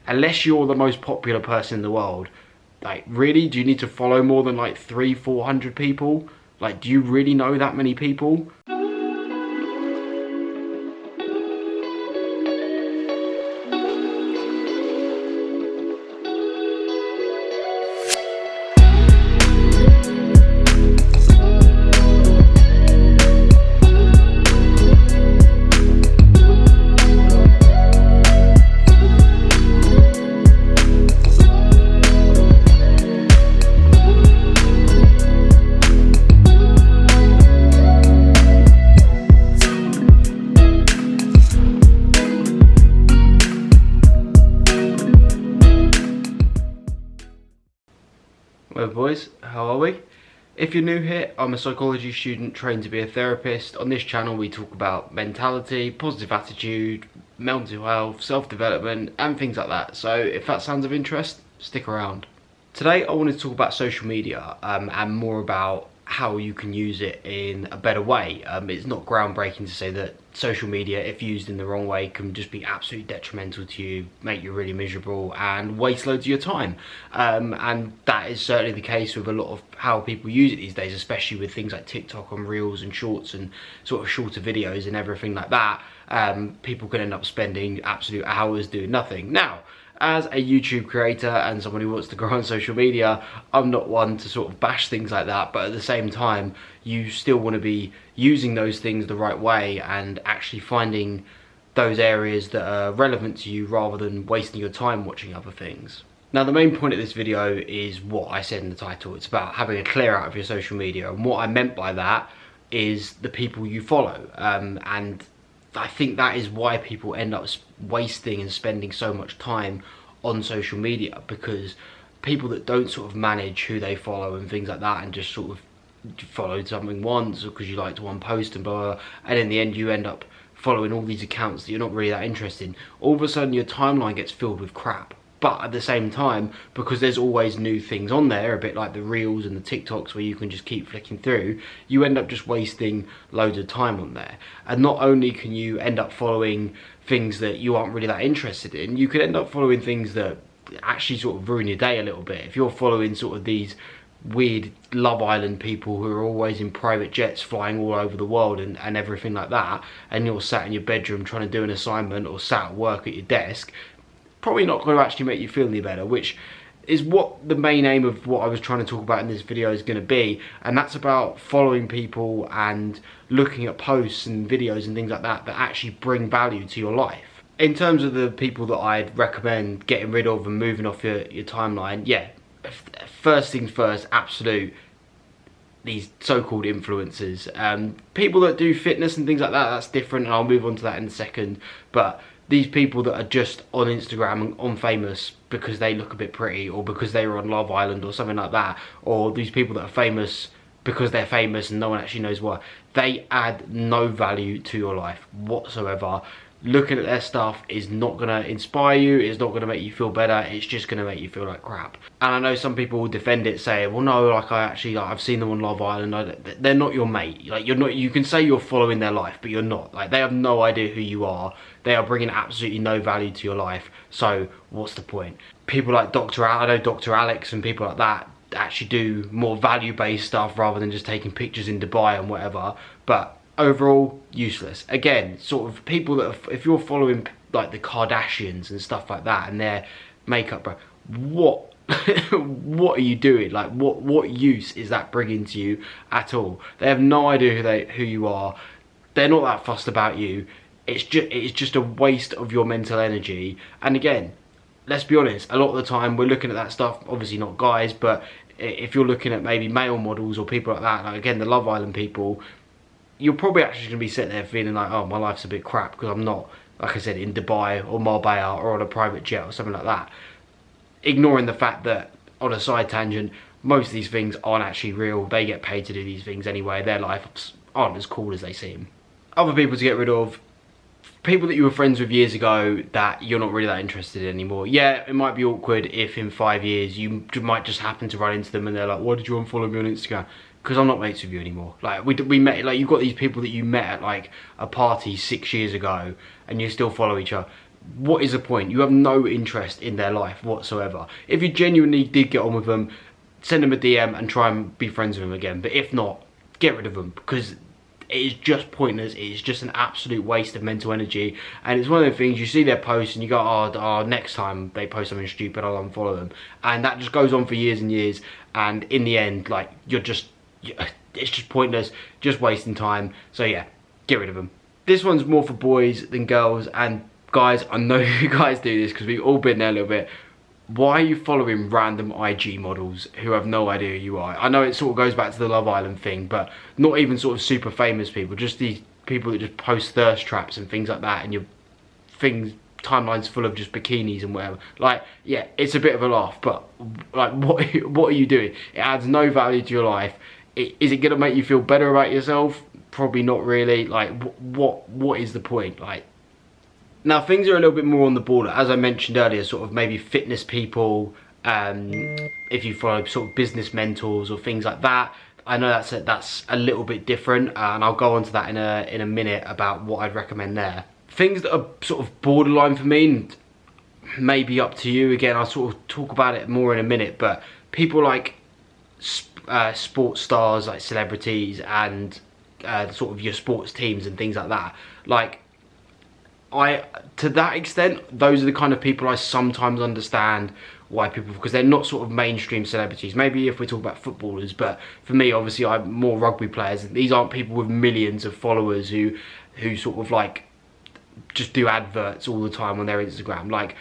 unless you're the most popular person in the world, like, really, do you need to follow more than like 300-400 people? Like, do you really know that many people? Well boys, how are we? If you're new here, I'm a psychology student trained to be a therapist. On this channel we talk about mentality, positive attitude, mental health, self-development and things like that. So if that sounds of interest, stick around. Today I wanted to talk about social media and more about how you can use it in a better way. It's not groundbreaking to say that social media, if used in the wrong way, can just be absolutely detrimental to you, make you really miserable and waste loads of your time. And that is certainly the case with a lot of how people use it these days, especially with things like TikTok and Reels and Shorts and sort of shorter videos and everything like that. People can end up spending absolute hours doing nothing. Now, as a YouTube creator and someone who wants to grow on social media, I'm not one to sort of bash things like that, but at the same time, you still want to be using those things the right way and actually finding those areas that are relevant to you rather than wasting your time watching other things. Now, the main point of this video is what I said in the title. It's about having a clear out of your social media, and what I meant by that is the people you follow, and I think that is why people end up wasting and spending so much time on social media, because people that don't sort of manage who they follow and things like that and just sort of follow something once or because you liked one post and blah, blah, and in the end you end up following all these accounts that you're not really that interested in. All of a sudden your timeline gets filled with crap. But at the same time, because there's always new things on there, a bit like the Reels and the TikToks where you can just keep flicking through, you end up just wasting loads of time on there. And not only can you end up following things that you aren't really that interested in, you could end up following things that actually sort of ruin your day a little bit. If you're following sort of these weird Love Island people who are always in private jets flying all over the world and everything like that, and you're sat in your bedroom trying to do an assignment or sat at work at your desk, probably not going to actually make you feel any better, which is what the main aim of what I was trying to talk about in this video is going to be. And that's about following people and looking at posts and videos and things like that that actually bring value to your life. In terms of the people that I'd recommend getting rid of and moving off your timeline, yeah, first things first, absolute, these so-called influencers. People that do fitness and things like that, that's different, and I'll move on to that in a second. But these people that are just on Instagram and on famous because they look a bit pretty, or because they were on Love Island or something like that, or these people that are famous because they're famous and no one actually knows why, they add no value to your life whatsoever. Looking at their stuff is not going to inspire you, it's not going to make you feel better, it's just going to make you feel like crap. And I know some people will defend it, saying, well no, like I've seen them on Love Island, they're not your mate. Like, you're not, you can say you're following their life, but you're not. Like, they have no idea who you are, they are bringing absolutely no value to your life, so what's the point? People like I know Dr. Alex and people like that actually do more value-based stuff rather than just taking pictures in Dubai and whatever, but overall, useless. Again, sort of people that are, if you're following like the Kardashians and stuff like that and their makeup, bro, what what are you doing? Like, what use is that bringing to you at all? They have no idea who you are. They're not that fussed about you. It's just a waste of your mental energy. And again, let's be honest, a lot of the time we're looking at that stuff, obviously not guys, but if you're looking at maybe male models or people like that, like again the Love Island people, you're probably actually going to be sitting there feeling like, oh, my life's a bit crap because I'm not, like I said, in Dubai or Marbella or on a private jet or something like that. Ignoring the fact that, on a side tangent, most of these things aren't actually real. They get paid to do these things anyway. Their lives aren't as cool as they seem. Other people to get rid of, people that you were friends with years ago that you're not really that interested in anymore. Yeah, it might be awkward if in 5 years you might just happen to run into them and they're like, why did you unfollow me on Instagram? Because I'm not mates with you anymore. Like, we met, like, you've got these people that you met at like a party 6 years ago and you still follow each other. what is the point? You have no interest in their life whatsoever. If you genuinely did get on with them, send them a DM and try and be friends with them again. But if not, get rid of them, because it is just pointless. It is just an absolute waste of mental energy. And it's one of the things, you see their posts and you go, oh, next time they post something stupid, I'll unfollow them. And that just goes on for years and years. And in the end, like, it's just pointless, just wasting time. So yeah, get rid of them. This one's more for boys than girls. And guys, I know you guys do this because we've all been there a little bit. Why are you following random IG models who have no idea who you are? I know it sort of goes back to the Love Island thing, but not even sort of super famous people, just these people that just post thirst traps and things like that, and your timeline's full of just bikinis and whatever. Like, yeah, it's a bit of a laugh, but like, what are you doing? It adds no value to your life. Is it going to make you feel better about yourself? Probably not really. Like, what is the point? Like, now things are a little bit more on the border, as I mentioned earlier, sort of maybe fitness people, if you follow sort of business mentors or things like that. I know that's a little bit different, and I'll go on to that in a minute about what I'd recommend there. Things that are sort of borderline for me, and maybe up to you, again, I'll sort of talk about it more in a minute, but people like sports stars, like celebrities, and sort of your sports teams and things like that. Like, to that extent, those are the kind of people I sometimes understand why people, because they're not sort of mainstream celebrities. Maybe if we talk about footballers, but for me, obviously, I'm more rugby players. These aren't people with millions of followers who sort of like just do adverts all the time on their Instagram. Like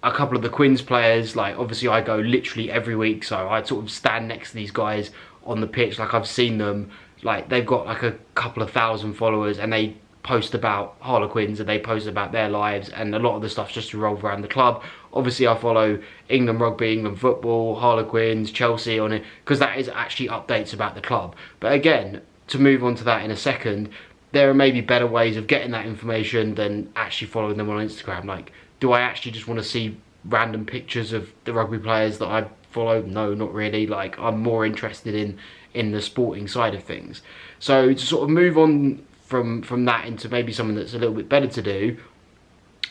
a couple of the Quins players, like obviously I go literally every week, so I sort of stand next to these guys on the pitch. Like I've seen them, like they've got like a couple of thousand followers, and they post about Harlequins and they post about their lives, and a lot of the stuff's just revolved around the club. Obviously I follow England rugby, England football, Harlequins, Chelsea on it, because that is actually updates about the club. But again, to move on to that in a second, there are maybe better ways of getting that information than actually following them on Instagram. Like, do I actually just want to see random pictures of the rugby players that I follow? No, not really. Like, I'm more interested in the sporting side of things. So to sort of move on from that into maybe something that's a little bit better to do,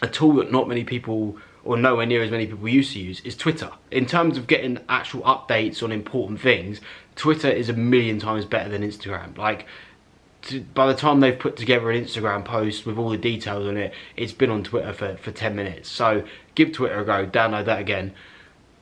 a tool that not many people, or nowhere near as many people used to use, is Twitter. In terms of getting actual updates on important things, Twitter is a million times better than Instagram. Like, by the time they've put together an Instagram post with all the details on it, it's been on Twitter for 10 minutes. So give Twitter a go, download that again.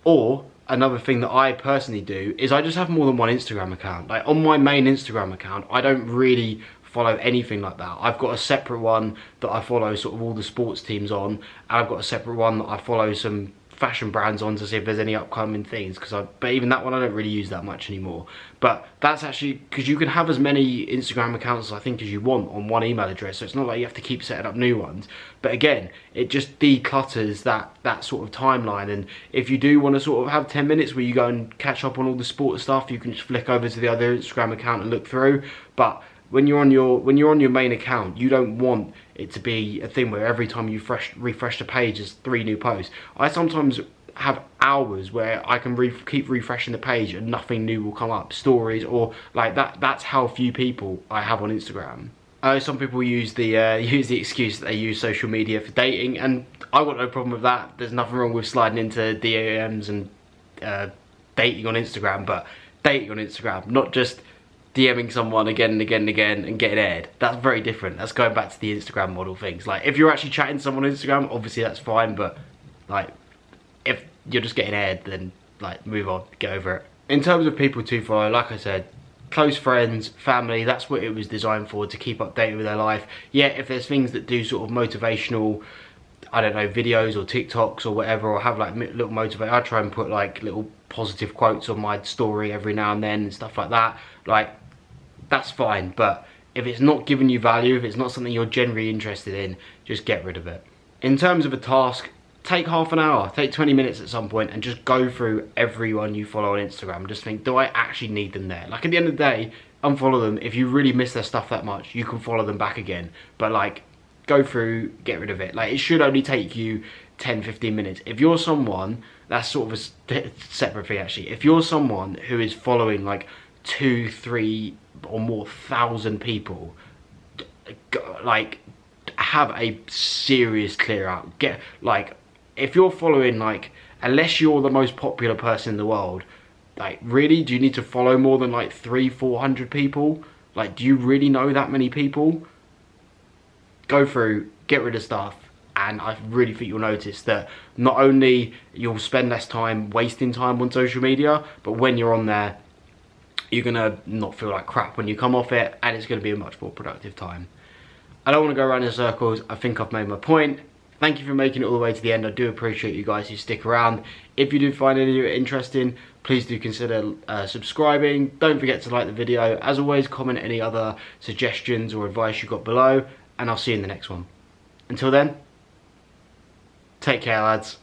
Or another thing that I personally do is I just have more than one Instagram account. Like on my main Instagram account, I don't really follow anything like that. I've got a separate one that I follow sort of all the sports teams on, and I've got a separate one that I follow some fashion brands on to see if there's any upcoming things, but even that one I don't really use that much anymore. But that's actually because you can have as many Instagram accounts I think as you want on one email address, so it's not like you have to keep setting up new ones. But again, it just declutters that sort of timeline. And if you do want to sort of have 10 minutes where you go and catch up on all the sports stuff, you can just flick over to the other Instagram account and look through. But when you're on your main account, you don't want it to be a thing where every time you refresh the page there's 3 new posts. I sometimes have hours where I can keep refreshing the page and nothing new will come up, stories or like that. That's how few people I have on Instagram. I know some people use the excuse that they use social media for dating, and I've got no problem with that. There's nothing wrong with sliding into DMs and dating on Instagram, but dating on Instagram, not just DMing someone again and again and again and getting aired. That's very different. That's going back to the Instagram model things. Like, if you're actually chatting to someone on Instagram, obviously that's fine, but like, if you're just getting aired, then like, move on, get over it. In terms of people to follow, like I said, close friends, family, that's what it was designed for, to keep updated with their life. Yeah, if there's things that do sort of motivational, I don't know, videos or TikToks or whatever, or have like little motivate, I try and put like little positive quotes on my story every now and then and stuff like that. Like, that's fine, but if it's not giving you value, if it's not something you're generally interested in, just get rid of it. In terms of a task, take half an hour, take 20 minutes at some point and just go through everyone you follow on Instagram. Just think, do I actually need them there? Like, at the end of the day, unfollow them. If you really miss their stuff that much, you can follow them back again. But like, go through, get rid of it. Like, it should only take you 10-15 minutes. If you're someone, that's sort of a separate thing actually. If you're someone who is following like 2-3 or more thousand people, like, have a serious clear out. Get, like, if you're following, like, unless you're the most popular person in the world, like, really, do you need to follow more than like 300-400 people? Like, do you really know that many people? Go through, get rid of stuff, and I really think you'll notice that not only you'll spend less time wasting time on social media, but when you're on there, you're gonna not feel like crap when you come off it, and it's gonna be a much more productive time. I don't want to go around in circles. I think I've made my point. Thank you for making it all the way to the end. I do appreciate you guys who stick around. If you do find any of it interesting, please do consider subscribing. Don't forget to like the video. As always, comment any other suggestions or advice you got below, and I'll see you in the next one. Until then, take care, lads.